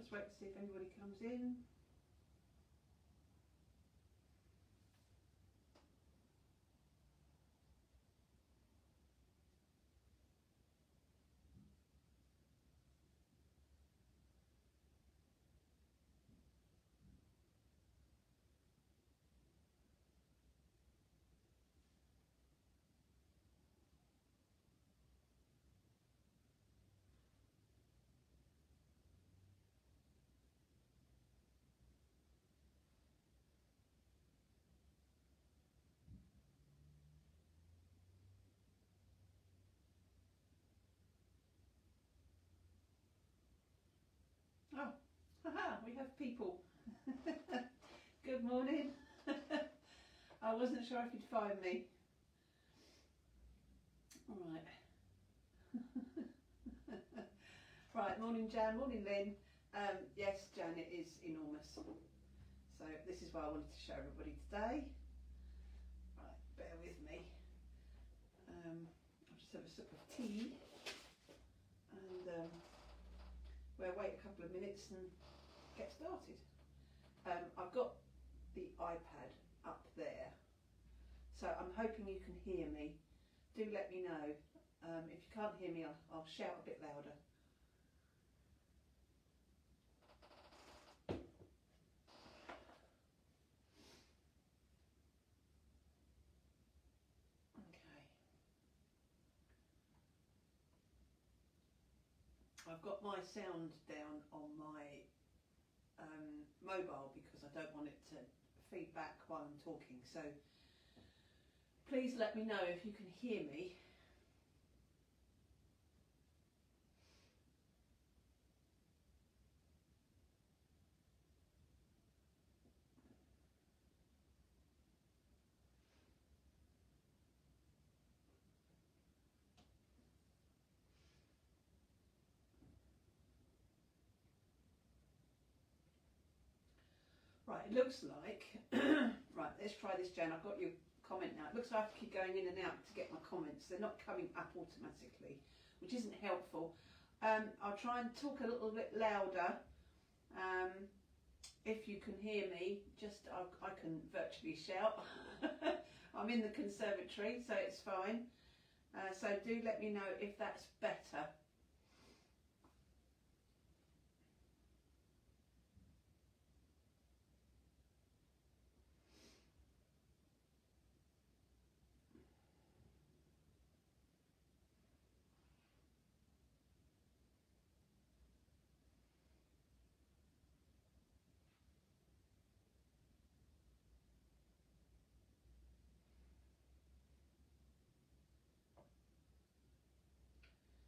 just wait to see if anybody comes in. Oh, haha, we have people. Good morning. I wasn't sure if you'd find me. All right. Right, morning Jan, morning Lynn. Yes, Jan, it is enormous. So this is what I wanted to show everybody today. Right, bear with me. I'll just have a sip of tea and we'll wait a couple of minutes and get started. I've got the iPad up there, so I'm hoping you can hear me. Do let me know. If you can't hear me, I'll shout a bit louder. Okay. I've got my sound down on my mobile because I don't want it to feed back while I'm talking, so please let me know if you can hear me. Right, it looks like, right, let's try this, Jan. I've got your comment now. It looks like I have to keep going in and out to get my comments. They're not coming up automatically, which isn't helpful. I'll try and talk a little bit louder. If you can hear me, I can virtually shout. I'm in the conservatory, so it's fine. So do let me know if that's better.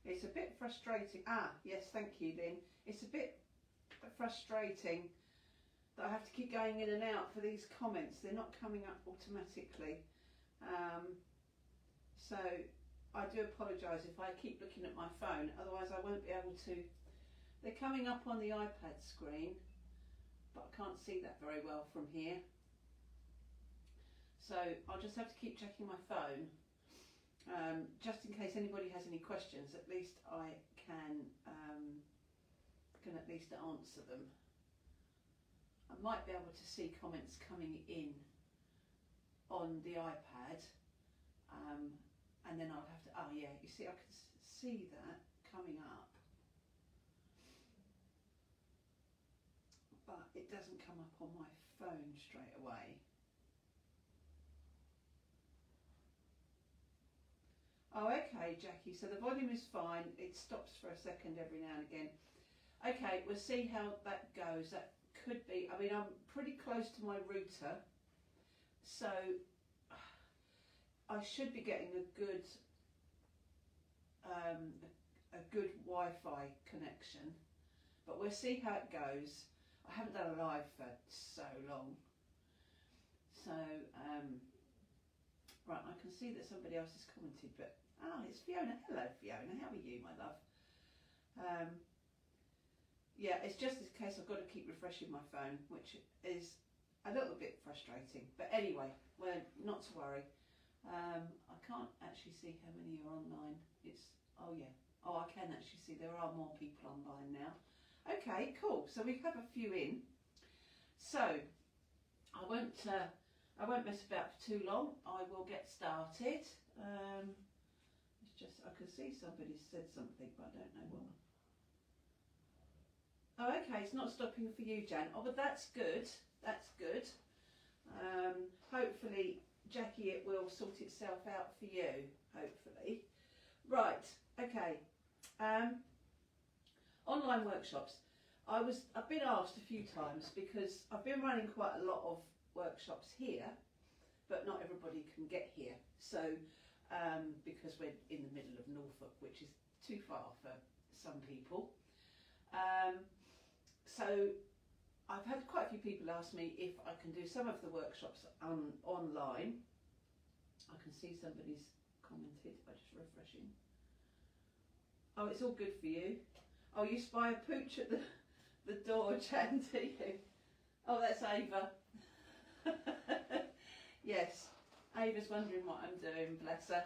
It's a bit frustrating. Yes, thank you, Lynn. It's a bit frustrating that I have to keep going in and out for these comments. They're not coming up automatically. So I do apologise if I keep looking at my phone, otherwise I won't be able to. They're coming up on the iPad screen, but I can't see that very well from here. So I'll just have to keep checking my phone. Just in case anybody has any questions, at least I can at least answer them. I might be able to see comments coming in on the iPad, and then I'll have to, oh yeah, you see I can see that coming up, but it doesn't come up on my phone straight away. Oh, okay, Jackie, so the volume is fine. It stops for a second every now and again. Okay, we'll see how that goes. That could be, I mean, I'm pretty close to my router, so I should be getting a good Wi-Fi connection, but we'll see how it goes. I haven't done a live for so long. So, right, I can see that somebody else has commented, but it's Fiona. Hello, Fiona. How are you, my love? Yeah, it's just in case I've got to keep refreshing my phone, which is a little bit frustrating. But anyway, well, not to worry. I can't actually see how many are online. Oh yeah. Oh, I can actually see there are more people online now. Okay, cool. So we have a few in. So I won't mess about for too long. I will get started. It's just I can see somebody said something, but I don't know what. Oh, okay. It's not stopping for you, Jan. Oh, but that's good. That's good. Hopefully, Jackie, it will sort itself out for you. Hopefully. Right. Okay. Online workshops. I've been asked a few times because I've been running quite a lot of workshops here, but not everybody can get here. So because we're in the middle of Norfolk, which is too far for some people. So I've had quite a few people ask me if I can do some of the workshops online. I can see somebody's commented by just refreshing. Oh, it's all good for you. Oh, you spy a pooch at the door, Jan, do you? Oh, that's Ava. Yes, Ava's wondering what I'm doing, bless her.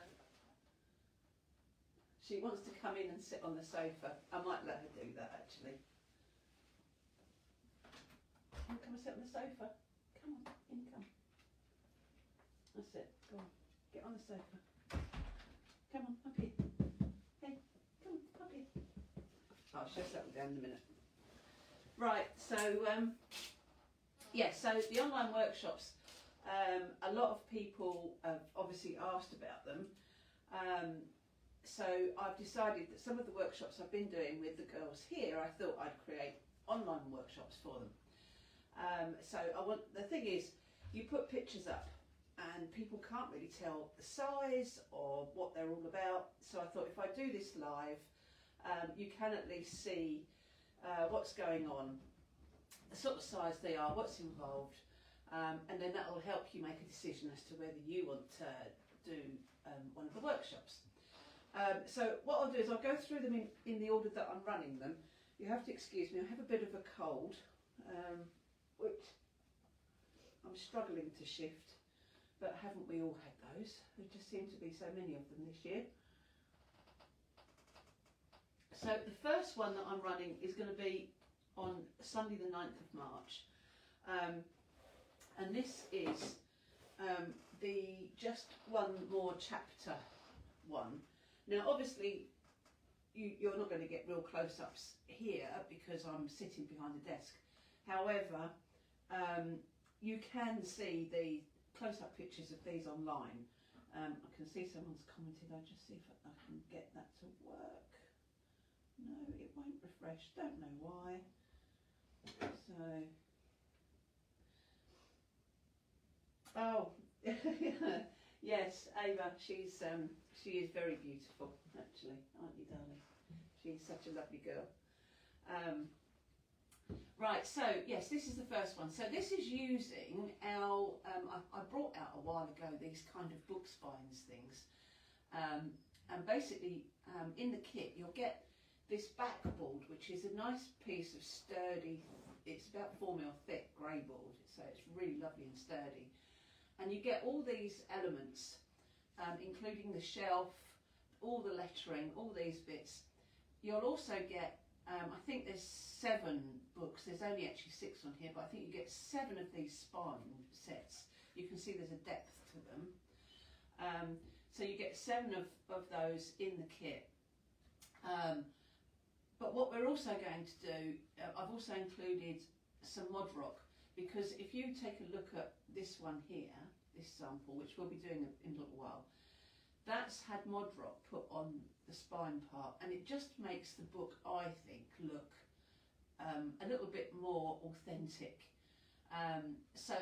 She wants to come in and sit on the sofa. I might let her do that, actually. Come and sit on the sofa. Come on, in come. That's it, go on. Get on the sofa. Come on, up here. Hey, come on, up here. Oh, she'll settle down in a minute. Right, so, so the online workshops, a lot of people have obviously asked about them. So I've decided that some of the workshops I've been doing with the girls here, I thought I'd create online workshops for them. The thing is, you put pictures up and people can't really tell the size or what they're all about. So I thought if I do this live, you can at least see what's going on, the sort of size they are, what's involved, and then that will help you make a decision as to whether you want to do one of the workshops. So what I'll do is I'll go through them in the order that I'm running them. You have to excuse me, I have a bit of a cold, which I'm struggling to shift, but haven't we all had those? There just seem to be so many of them this year. So the first one that I'm running is going to be on Sunday the 9th of March. And this is the Just One More Chapter one. Now obviously you're not going to get real close-ups here because I'm sitting behind the desk. However, you can see the close-up pictures of these online. I can see someone's commented. I'll just see if I can get that to work. No, it won't refresh. Don't know why. So, oh, yes, Ava. She is very beautiful, actually, aren't you, darling? She's such a lovely girl. Right, so yes, this is the first one. So this is using our, I brought out a while ago these kind of book spines things. And basically in the kit you'll get this backboard, which is a nice piece of sturdy, it's about 4mm thick grey board, so it's really lovely and sturdy. And you get all these elements, including the shelf, all the lettering, all these bits. You'll also get, I think there's 7 books, there's only actually 6 on here, but I think you get 7 of these spine sets. You can see there's a depth to them. So you get 7 of those in the kit. But what we're also going to do, I've also included some mod rock, because if you take a look at this one here, this sample, which we'll be doing in a little while, that's had mod rock put on the spine part, and it just makes the book, I think, look a little bit more authentic. So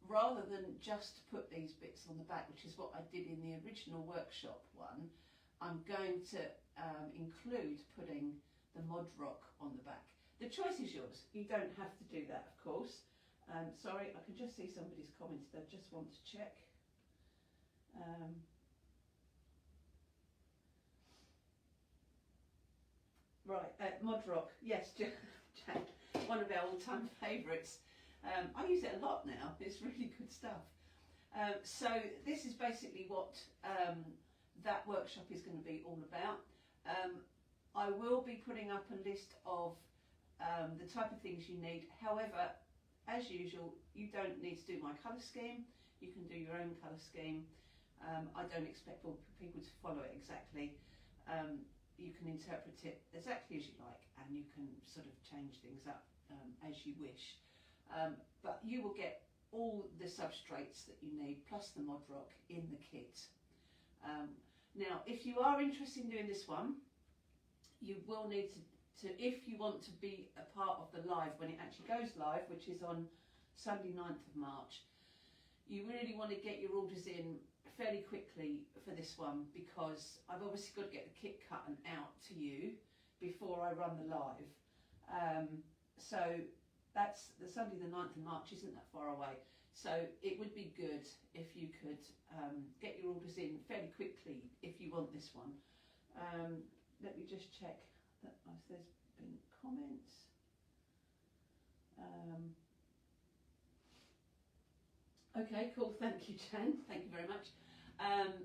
rather than just put these bits on the back, which is what I did in the original workshop one, I'm going to include putting the mod rock on the back. The choice is yours. You don't have to do that, of course. Sorry, I can just see somebody's commented. I just want to check. Right, mod rock. Yes, Jack, one of our all-time favourites. I use it a lot now. It's really good stuff. So this is basically what that workshop is going to be all about. I will be putting up a list of the type of things you need. However, as usual, you don't need to do my colour scheme. You can do your own colour scheme. I don't expect people to follow it exactly. You can interpret it exactly as you like, and you can sort of change things up as you wish. But you will get all the substrates that you need, plus the mod rock in the kit. Now, if you are interested in doing this one, you will need to, if you want to be a part of the live when it actually goes live, which is on Sunday 9th of March, you really want to get your orders in fairly quickly for this one, because I've obviously got to get the kit cut and out to you before I run the live. So that's the Sunday the 9th of March, isn't that far away. So it would be good if you could get your orders in fairly quickly if you want this one. Let me just check that there's been comments. Okay, cool, thank you, Jen, thank you very much.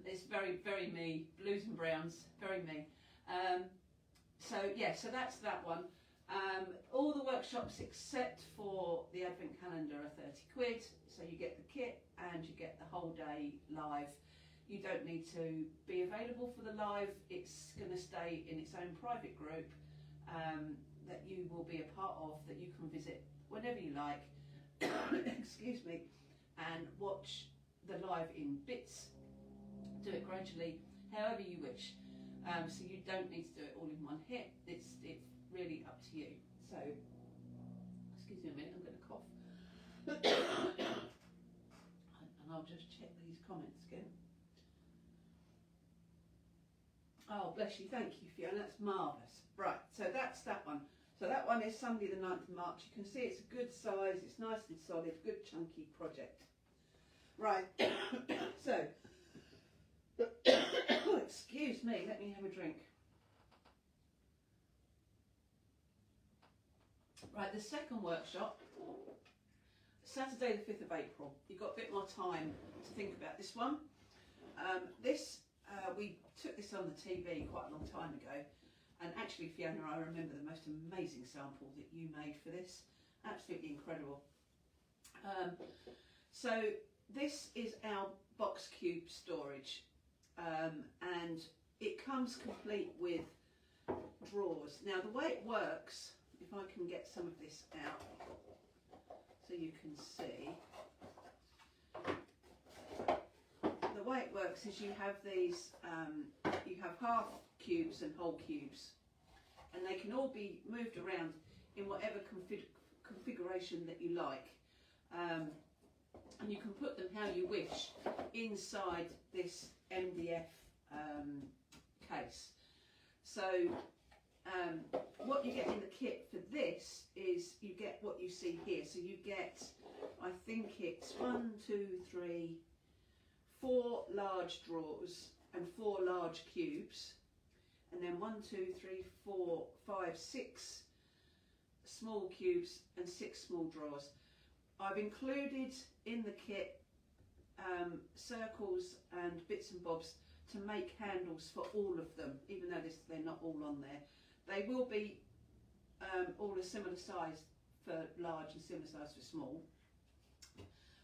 It's very, very me, blues and browns, very me. So yeah, so that's that one. All the workshops except for the Advent calendar are 30 quid, so you get the kit and you get the whole day live. You don't need to be available for the live, it's going to stay in its own private group that you will be a part of, that you can visit whenever you like, excuse me, and watch the live in bits, do it gradually, however you wish. So you don't need to do it all in one hit, it's really up to you. So, excuse me a minute, I'm going to cough. And I'll just check these comments again. Oh, bless you, thank you, Fiona, that's marvellous. Right, so that's that one. So that one is Sunday the 9th of March. You can see it's a good size, it's nice and solid, good chunky project. Right, so, excuse me, let me have a drink. Right, the second workshop, Saturday the 5th of April. You've got a bit more time to think about this one. We took this on the TV quite a long time ago, and actually, Fiona, I remember the most amazing sample that you made for this. Absolutely incredible. So this is our box cube storage, and it comes complete with drawers. Now the way it works, if I can get some of this out so you can see, the way it works is you have these, you have half cubes and whole cubes, and they can all be moved around in whatever configuration that you like, and you can put them how you wish inside this MDF case. So what you get in the kit for this is you get what you see here. So you get, I think it's 4 large drawers and 4 large cubes, and then 6 small cubes and 6 small drawers. I've included in the kit circles and bits and bobs to make handles for all of them, even though they're not all on there. They will be all a similar size for large and similar size for small,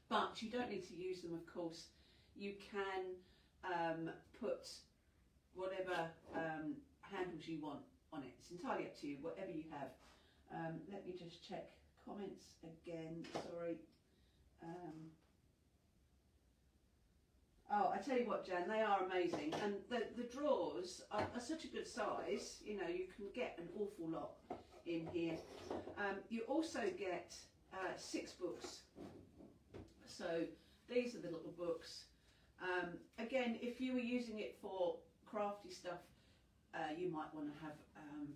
but you don't need to use them, of course. You can put whatever handles you want on it. It's entirely up to you, whatever you have. Let me just check comments again, sorry. Oh, I tell you what, Jan, they are amazing, and the drawers are such a good size. You know, you can get an awful lot in here. You also get 6 books. So these are the little books. Again, if you were using it for crafty stuff, you might want to have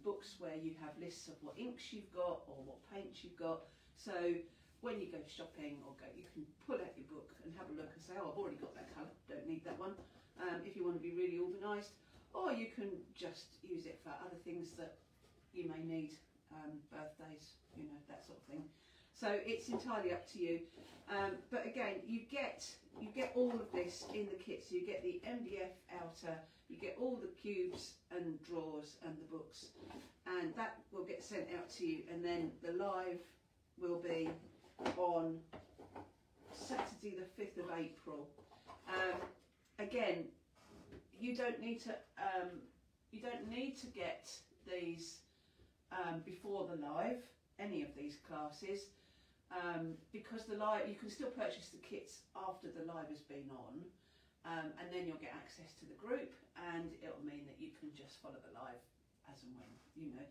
books where you have lists of what inks you've got or what paints you've got. So when you go shopping you can pull out your book and have a look and say, oh, I've already got that colour, don't need that one, if you want to be really organised. Or you can just use it for other things that you may need, birthdays, you know, that sort of thing. So it's entirely up to you. But again, you get all of this in the kit. So you get the MDF outer, you get all the cubes and drawers and the books, and that will get sent out to you, and then the live will be on Saturday the 5th of April. Again, you don't need to get these before the live, any of these classes, because the live, you can still purchase the kits after the live has been on, and then you'll get access to the group, and it'll mean that you can just follow the live as and when, you know.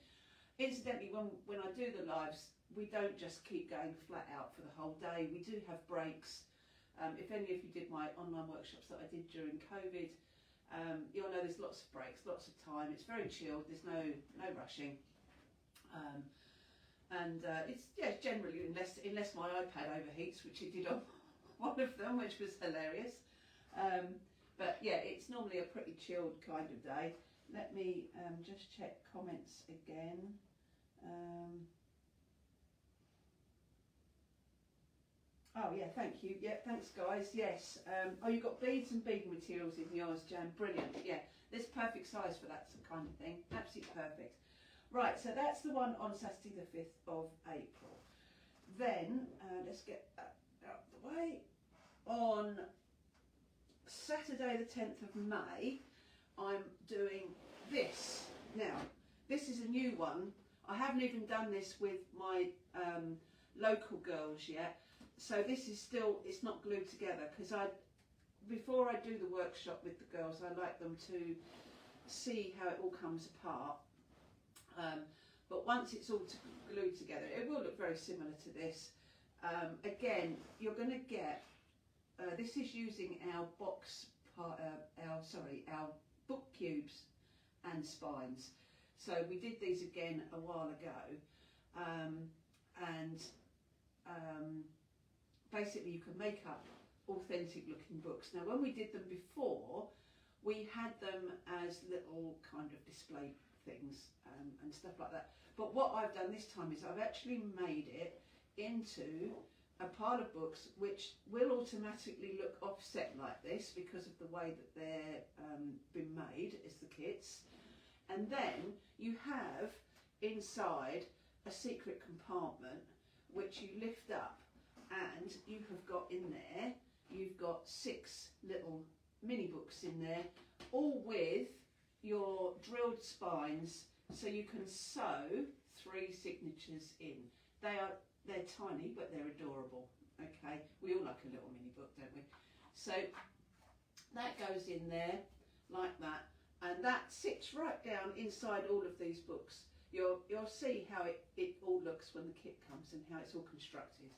Incidentally, when I do the lives, we don't just keep going flat out for the whole day. We do have breaks. If any of you did my online workshops that I did during COVID, you'll know there's lots of breaks, lots of time. It's very chilled. There's no rushing, and it's generally, unless my iPad overheats, which it did on one of them, which was hilarious. But yeah, it's normally a pretty chilled kind of day. Let me just check comments again. Oh yeah, thank you. Yeah, thanks guys. Yes. Oh, you've got beads and beading materials in yours, Jan. Brilliant. Yeah, this perfect size for that kind of thing. Absolutely perfect. Right, so that's the one on Saturday the 5th of April. Then let's get that out of the way. On Saturday the 10th of May, I'm doing this. Now, this is a new one. I haven't even done this with my local girls yet. So this is still, it's not glued together, because before I do the workshop with the girls, I like them to see how it all comes apart. But once it's all glued together, it will look very similar to this. Again, you're going to get, this is using our our book cubes and spines. So we did these again a while ago, and basically you can make up authentic looking books. Now when we did them before, we had them as little kind of display things and stuff like that. But what I've done this time is I've actually made it into a pile of books which will automatically look offset like this because of the way that they're been made as the kits. And then you have inside a secret compartment which you lift up, and you have got in there, you've got 6 little mini books in there, all with your drilled spines, so you can sew 3 signatures in. They're tiny, but they're adorable. Okay, we all like a little mini book, don't we? So that goes in there like that, and that sits right down inside all of these books. You'll see how it all looks when the kit comes and how it's all constructed.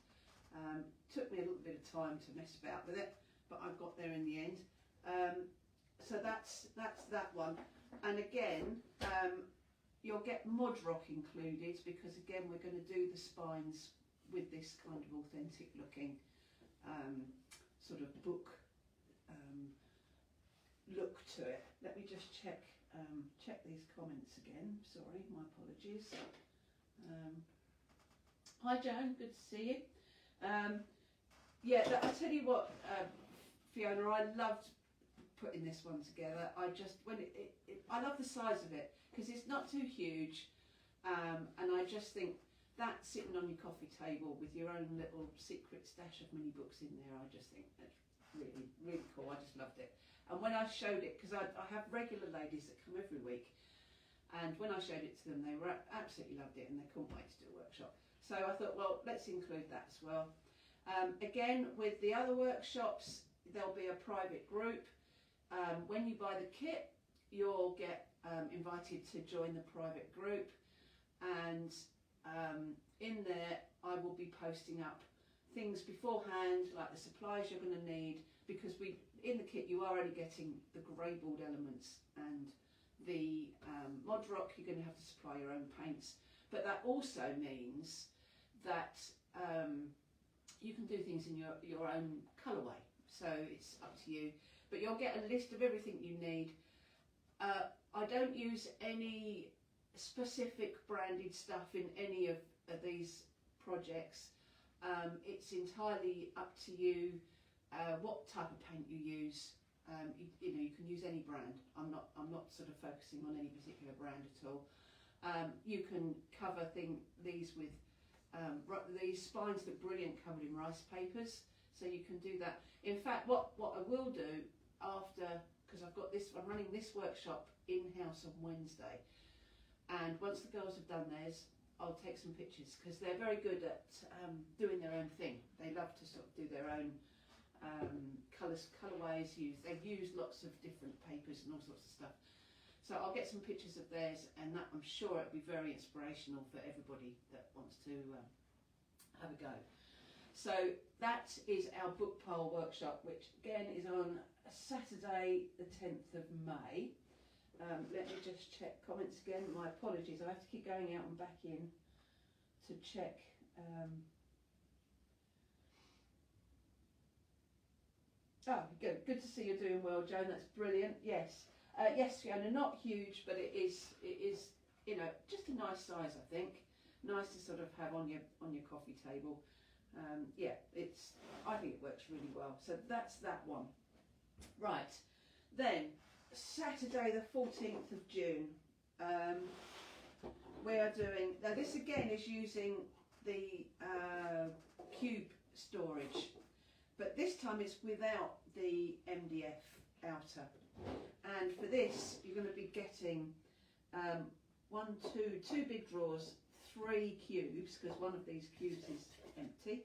Took me a little bit of time to mess about with it, but I got there in the end. So that's that one. And again, you'll get mod rock included, because again we're going to do the spines with this kind of authentic looking sort of book look to it. Let me just check these comments again. Sorry, my apologies. Hi Joan, good to see you. Yeah, I'll tell you what, Fiona, I loved putting this one together. I love the size of it, because it's not too huge, and I just think that sitting on your coffee table with your own little secret stash of mini books in there, I just think that's really, really cool. I just loved it. And when I showed it, because I have regular ladies that come every week, and when I showed it to them, they absolutely loved it, and they couldn't wait to do a workshop. So I thought, well, let's include that as well. Again, with the other workshops, there'll be a private group. When you buy the kit, you'll get invited to join the private group, and in there I will be posting up things beforehand, like the supplies you're going to need, because in the kit you are only getting the grey board elements and the mod rock. You're going to have to supply your own paints, but that also means that you can do things in your own colourway, so it's up to you. But you'll get a list of everything you need. I don't use any specific branded stuff in any of these projects. It's entirely up to you what type of paint you use. you know, you can use any brand. I'm not sort of focusing on any particular brand at all. You can cover these with these spines look brilliant covered in rice papers, so you can do that. In fact, what I will do after, because I'm running this workshop in-house on Wednesday, and once the girls have done theirs, I'll take some pictures, because they're very good at doing their own thing. They love to sort of do their own colourways. They've used lots of different papers and all sorts of stuff. So I'll get some pictures of theirs, and that, I'm sure it'll be very inspirational for everybody that wants to have a go. So that is our book pile workshop, which again is on Saturday the 10th of May. Let me just check comments again. My apologies, I have to keep going out and back in to check. Oh, good to see you're doing well, Joan. That's brilliant. Yes, yes, Fiona. Not huge, but it is, you know, just a nice size. I think nice to sort of have on your coffee table. Yeah, I think it works really well. So that's that one. Right, then Saturday the 14th of June, we are doing. Now this again is using the cube storage. But this time it's without the MDF outer. And for this, you're going to be getting two big drawers, 3 cubes, because one of these cubes is empty.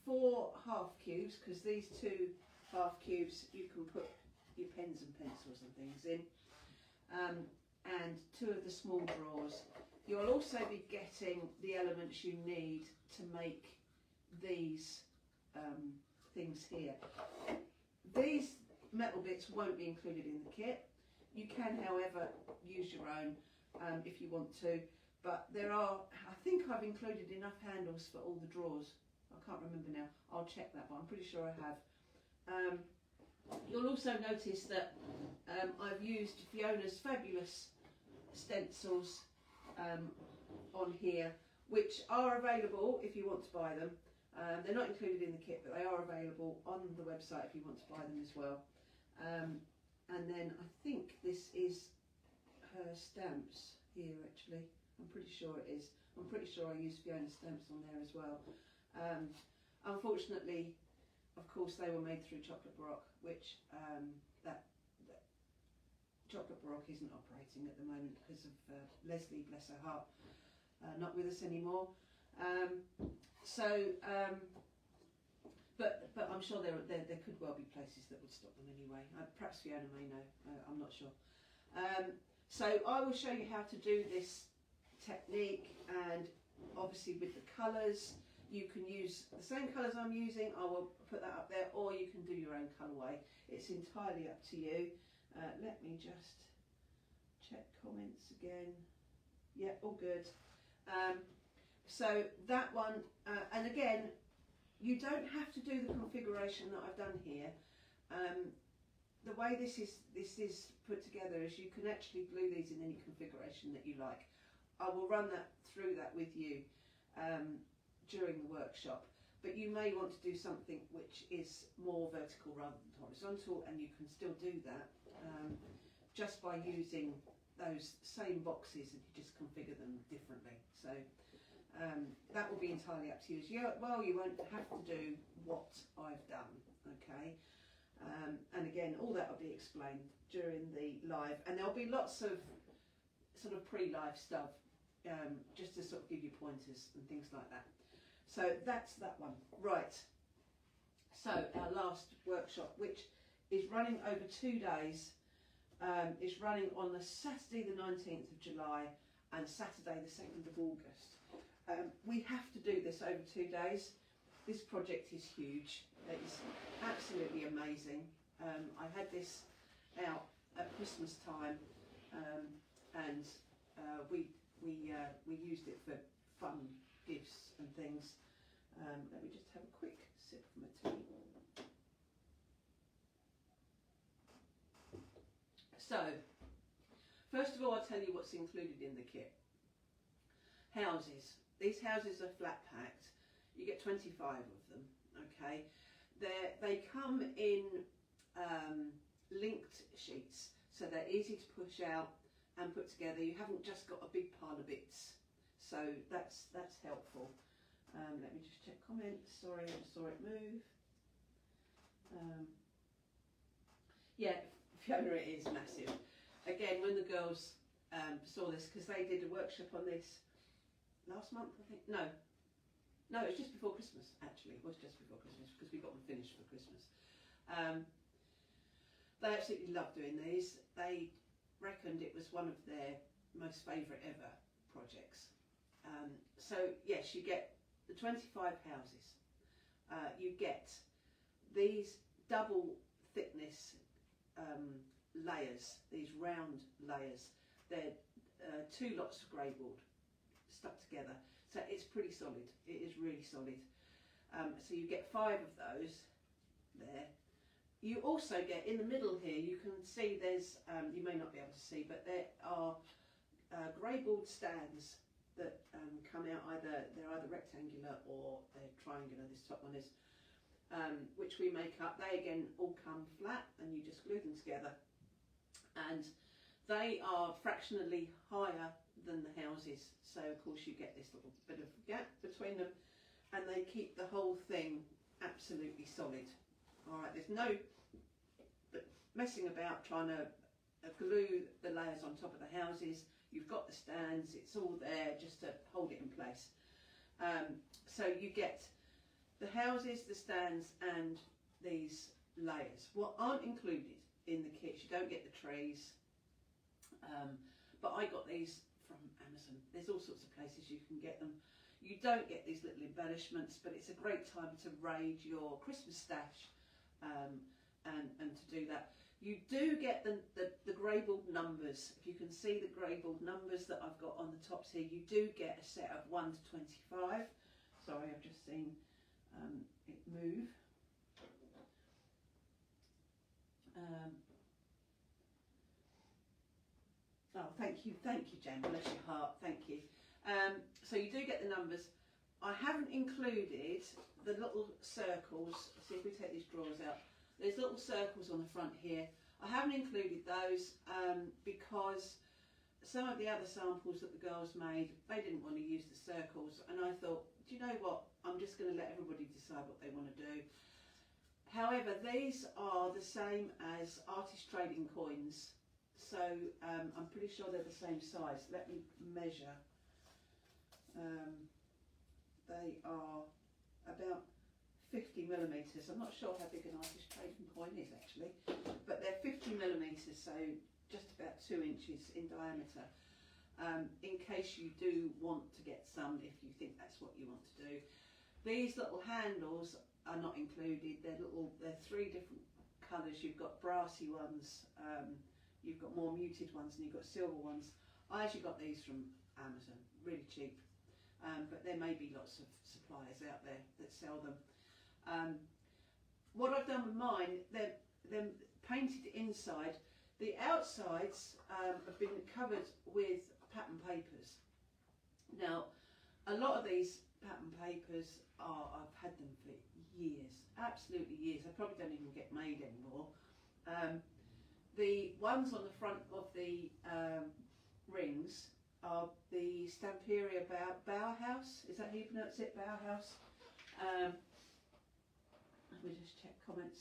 4 half cubes, because these 2 half cubes you can put your pens and pencils and things in. And 2 of the small drawers. You'll also be getting the elements you need to make these things here. These metal bits won't be included in the kit. You can, however, use your own if you want to, but there are, I think I've included enough handles for all the drawers. I can't remember now. I'll check that, but I'm pretty sure I have. You'll also notice that I've used Fiona's fabulous stencils on here, which are available if you want to buy them. They're not included in the kit, but they are available on the website if you want to buy them as well. And then I think this is her stamps here, actually. I'm pretty sure it is. I'm pretty sure I used Fiona's stamps on there as well. Unfortunately, of course, they were made through Chocolate Baroque, which that Chocolate Baroque isn't operating at the moment because of Leslie, bless her heart, not with us anymore. But I'm sure there could well be places that would stop them anyway. Perhaps Fiona may know. I'm not sure. So I will show you how to do this technique, and obviously with the colours, you can use the same colours I'm using. I will put that up there, or you can do your own colourway. It's entirely up to you. Let me just check comments again. Yeah, all good. So that one, and again, you don't have to do the configuration that I've done here. The way this is put together is you can actually glue these in any configuration that you like. I will run through that with you during the workshop, but you may want to do something which is more vertical rather than horizontal, and you can still do that just by using those same boxes, and you just configure them differently. So that will be entirely up to you. Well, you won't have to do what I've done, okay? And again, all that will be explained during the live, and there'll be lots of sort of pre-live stuff, just to sort of give you pointers and things like that. So that's that one. Right. So our last workshop, which is running over 2 days, is running on the Saturday the 19th of July and Saturday the 2nd of August. We have to do this over 2 days. This project is huge. It's absolutely amazing. I had this out at Christmas time, and we used it for fun gifts and things. Let me just have a quick sip of my tea. So, first of all, I'll tell you what's included in the kit. Houses. These houses are flat packed. You get 25 of them, okay? They come in linked sheets, so they're easy to push out and put together. You haven't just got a big pile of bits, so that's helpful. Let me just check comments. Sorry, I saw it move. Yeah, Fiona, it is massive. Again, when the girls saw this, because they did a workshop on this last month, I think. No, it was just before Christmas, actually. It was just before Christmas, because we got them finished for Christmas. They absolutely loved doing these. They reckoned it was one of their most favourite ever projects. So yes, you get the 25 houses. You get these double thickness layers, these round layers. They're 2 lots of grey board stuck together. So it's pretty solid. It is really solid. So you get 5 of those there. You also get, in the middle here, you can see there's, you may not be able to see, but there are grey board stands that come out, they're either rectangular or they're triangular. This top one is, which we make up. They again all come flat and you just glue them together, and they are fractionally higher than the houses, so of course you get this little bit of gap between them, and they keep the whole thing absolutely solid. Alright, there's no messing about trying to glue the layers on top of the houses. You've got the stands, it's all there just to hold it in place. So you get the houses, the stands and these layers. What aren't included in the kits, you don't get the trees, but I got these from Amazon. There's all sorts of places you can get them. You don't get these little embellishments, but it's a great time to raid your Christmas stash and to do that. You do get the greyboard numbers. If you can see the greyboard numbers that I've got on the tops here, you do get a set of 1 to 25. Sorry, I've just seen it move. Oh, thank you, Jan, bless your heart, thank you. So you do get the numbers. I haven't included the little circles. See if we take these drawers out. There's little circles on the front here. I haven't included those because some of the other samples that the girls made, they didn't want to use the circles, and I thought, do you know what, I'm just going to let everybody decide what they want to do. However, these are the same as artist trading coins, so I'm pretty sure they're the same size. Let me measure. They are about 50 millimetres. I'm not sure how big an artist trading coin is actually, but they're 50 millimetres, so just about 2 inches in diameter. In case you do want to get some, if you think that's what you want to do. These little handles are not included. They're 3 different colours. You've got brassy ones, you've got more muted ones, and you've got silver ones. I actually got these from Amazon, really cheap. But there may be lots of suppliers out there that sell them. What I've done with mine, they're painted inside. The outsides have been covered with pattern papers. Now, a lot of these pattern papers I've had them for years, absolutely years. They probably don't even get made anymore. The ones on the front of the rings are the Stamperia Bauhaus. Is that how you pronounce it? Bauhaus. Let me just check comments.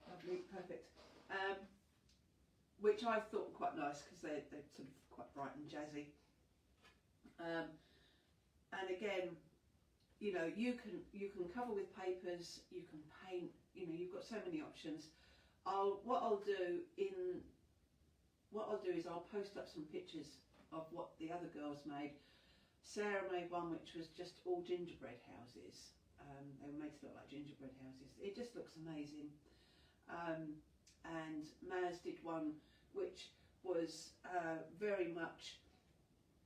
Lovely, perfect. Which I thought were quite nice because they're sort of quite bright and jazzy. And again, you know, you can cover with papers, you can paint. You know, you've got so many options. What I'll do is I'll post up some pictures of what the other girls made. Sarah made one which was just all gingerbread houses. They were made to look like gingerbread houses. It just looks amazing. And Maz did one which was very much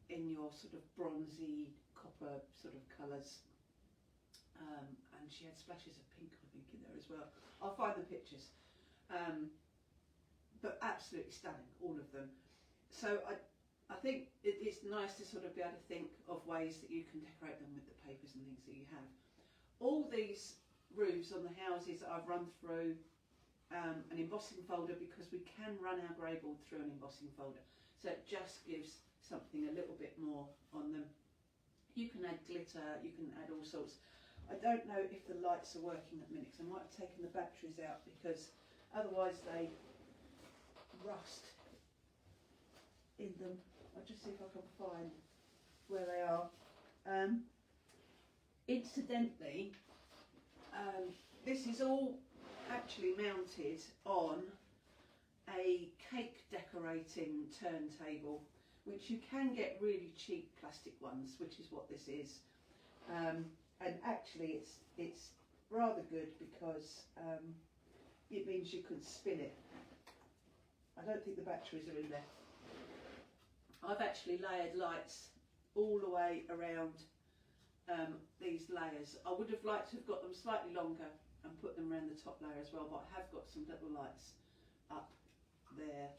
in your sort of bronzy copper sort of colours. And she had splashes of pink, I think, in there as well. I'll find the pictures. But absolutely stunning, all of them. So I think it's nice to sort of be able to think of ways that you can decorate them with the papers and things that you have. All these roofs on the houses that I've run through an embossing folder, because we can run our grey board through an embossing folder, so it just gives something a little bit more on them. You can add glitter, you can add all sorts. I don't know if the lights are working at the minute, because I might have taken the batteries out, because otherwise they rust in them. I'll just see if I can find where they are. Incidentally, this is all actually mounted on a cake decorating turntable, which you can get really cheap plastic ones, which is what this is. And actually it's rather good, because it means you can spin it. I don't think the batteries are in there. I've actually layered lights all the way around these layers. I would have liked to have got them slightly longer and put them around the top layer as well, but I have got some little lights up there.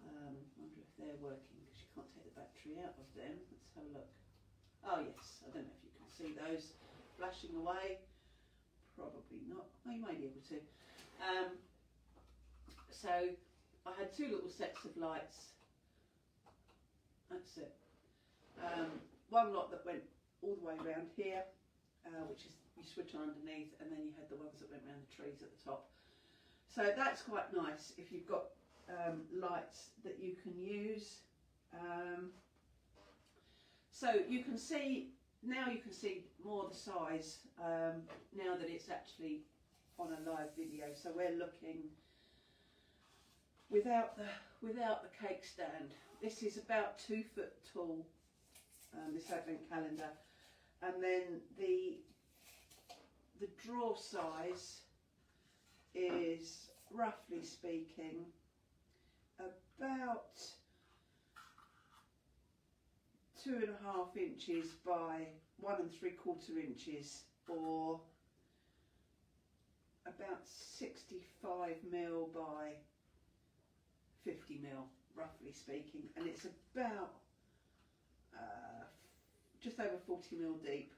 I wonder if they're working, because you can't take the battery out of them. Let's have a look. Oh yes, I don't know if you can see those flashing away. Probably not. Oh, you may be able to. So I had two little sets of lights. That's it. One lot that went all the way around here, which is you switch on underneath, and then you had the ones that went around the trees at the top. So that's quite nice if you've got lights that you can use. So you can see, now you can see more the size now that it's actually on a live video. So we're looking without the cake stand. This is about 2 foot tall, this advent calendar, and then the drawer size is, roughly speaking, about 2.5 inches by 1 3/4 inches, or about 65 mil by 50 mil, roughly speaking, and it's about just over 40 mil deep.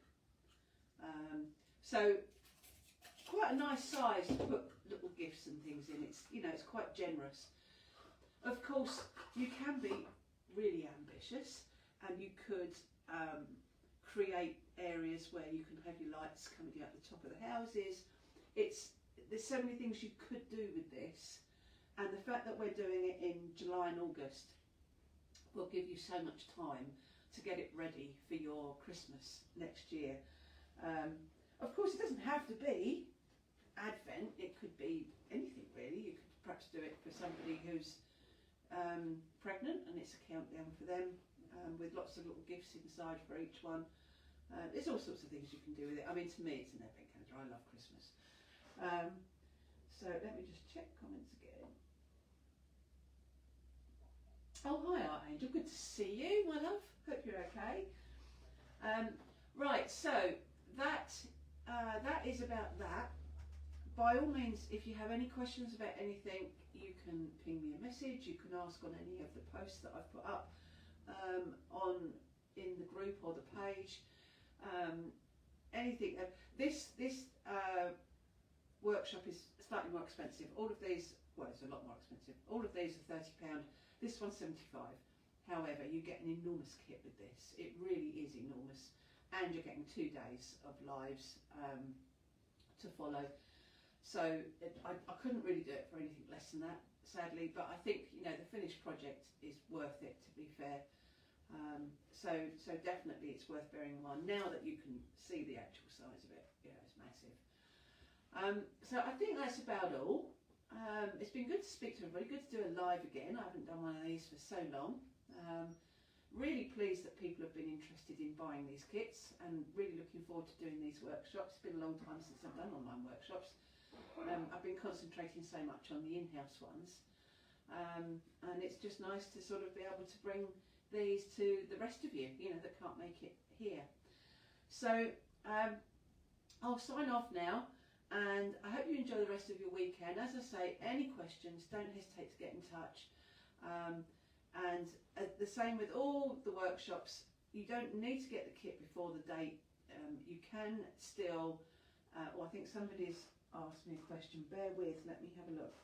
So quite a nice size to put little gifts and things in. It's, you know, it's quite generous. Of course, you can be really ambitious, and you could create areas where you can have your lights coming out the top of the houses. There's so many things you could do with this, and the fact that we're doing it in July and August will give you so much time to get it ready for your Christmas next year. Of course, it doesn't have to be Advent, it could be anything really. You could perhaps do it for somebody who's pregnant, and it's a countdown for them, with lots of little gifts inside for each one. There's all sorts of things you can do with it. I mean, to me it's an advent calendar. I love Christmas. So let me just check comments again. Oh, hi Archangel, good to see you, my love. Hope you're okay. Right, so that is about that. By all means, if you have any questions about anything, you can ping me a message. You can ask on any of the posts that I've put up in the group or the page. Anything. This workshop is slightly more expensive. All of these, well, it's a lot more expensive. All of these are £30. This one's £75. However, you get an enormous kit with this. It really is enormous, and you're getting 2 days of lives to follow. So I couldn't really do it for anything less than that, sadly. But I think, you know, the finished project is worth it, to be fair. So definitely it's worth bearing in mind now that you can see the actual size of it. Yeah, it's massive. So I think that's about all. It's been good to speak to everybody. Good to do a live again. I haven't done one of these for so long. Really pleased that people have been interested in buying these kits, and really looking forward to doing these workshops. It's been a long time since I've done online workshops. I've been concentrating so much on the in-house ones, and it's just nice to sort of be able to bring these to the rest of you, you know, that can't make it here. So I'll sign off now, and I hope you enjoy the rest of your weekend. As I say, any questions, don't hesitate to get in touch. And the same with all the workshops, you don't need to get the kit before the date. You can still Oh, I think somebody's asked me a question. Bear with, let me have a look.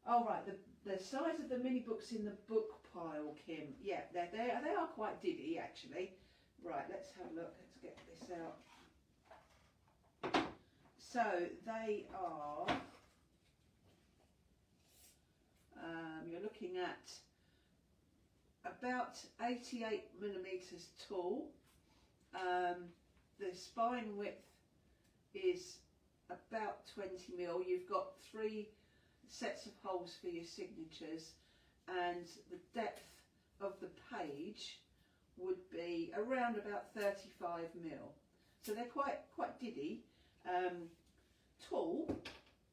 Oh right, the size of the mini books in the book pile, Kim. Yeah, they are quite diddy actually. Right, let's have a look. Let's get this out. So they are. You're looking at about 88 millimeters tall. The spine width is about 20 mil. You've got 3 sets of holes for your signatures, and the depth of the page would be around about 35 mil. So they're quite diddy, tall,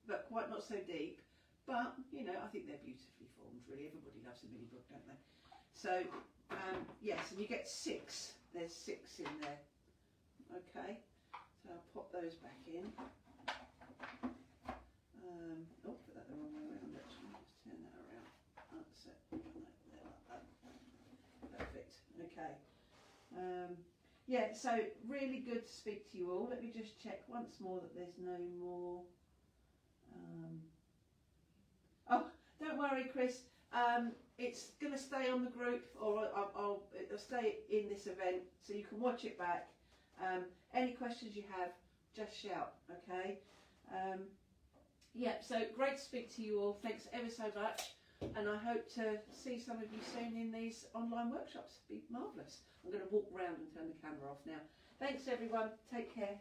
but quite not so deep. But you know, I think they're beautifully formed. Really, everybody loves a mini book, don't they? So yes, and you get 6. There's 6 in there. Okay, so I'll pop those back in. Oh, put that the wrong way around actually. Just turn that around. That's it. There, like that. Perfect. Okay. Yeah, so really good to speak to you all. Let me just check once more that there's no more. Oh, don't worry, Chris. It's going to stay on the group, or it'll stay in this event, so you can watch it back. Any questions you have, just shout, okay? Yeah, so great to speak to you all. Thanks ever so much, and I hope to see some of you soon in these online workshops. It'd be marvellous. I'm going to walk around and turn the camera off now. Thanks everyone. Take care.